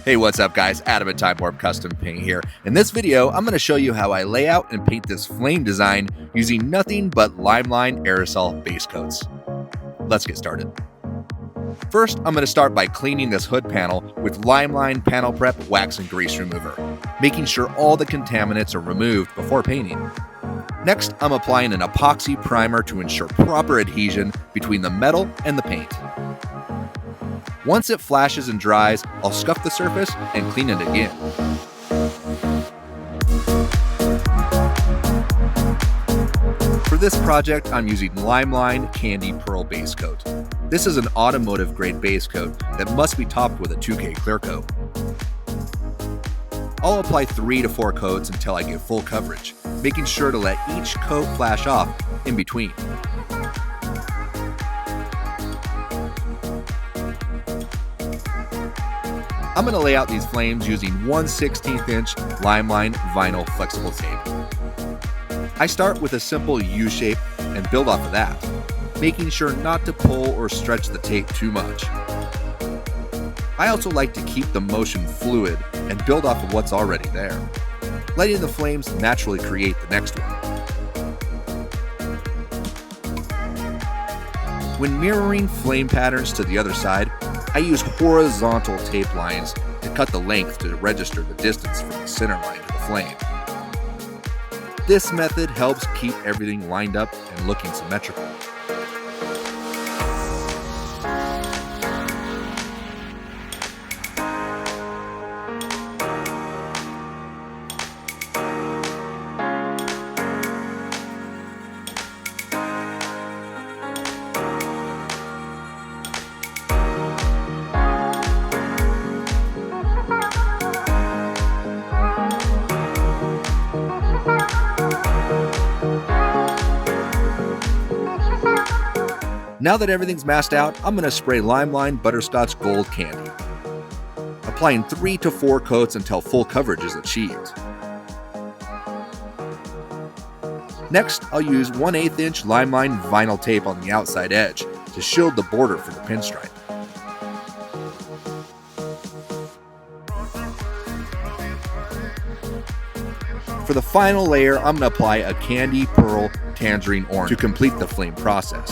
Hey, what's up guys? Adam at Time Warp Custom Paint here. In this video, I'm going to show you how I lay out and paint this flame design using nothing but LiME aerosol base coats. Let's get started. First, I'm going to start by cleaning this hood panel with LiME Panel Prep Wax and Grease Remover, making sure all the contaminants are removed before painting. Next, I'm applying an epoxy primer to ensure proper adhesion between the metal and the paint. Once it flashes and dries, I'll scuff the surface and clean it again. For this project, I'm using LiME Candy Pearl Base Coat. This is an automotive grade base coat that must be topped with a 2K Clearcoat. I'll apply 3 to 4 coats until I get full coverage, making sure to let each coat flash off in between. I'm going to lay out these flames using 1/16 inch LiME vinyl flexible tape. I start with a simple U shape and build off of that, making sure not to pull or stretch the tape too much. I also like to keep the motion fluid and build off of what's already there, letting the flames naturally create the next one. When mirroring flame patterns to the other side, I use horizontal tape lines to cut the length to register the distance from the center line to the flame. This method helps keep everything lined up and looking symmetrical. Now that everything's masked out, I'm going to spray LiME Butterscotch Gold Candy, applying 3 to 4 coats until full coverage is achieved. Next, I'll use 1/8 inch LiME vinyl tape on the outside edge to shield the border for the pinstripe. For the final layer, I'm going to apply a Candy Pearl Tangerine Orange to complete the flame process.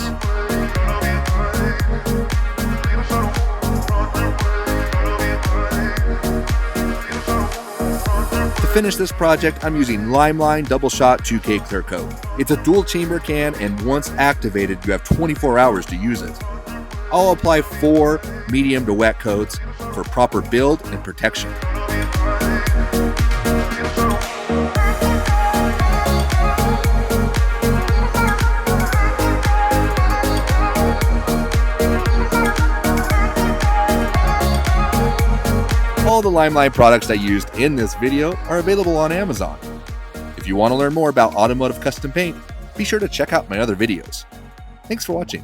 To finish this project, I'm using LiME Double Shot 2K Clearcoat. It's a dual chamber can, and once activated, you have 24 hours to use it. I'll apply 4 medium to wet coats for proper build and protection. All the LiME products I used in this video are available on Amazon. If you want to learn more about automotive custom paint, be sure to check out my other videos. Thanks for watching.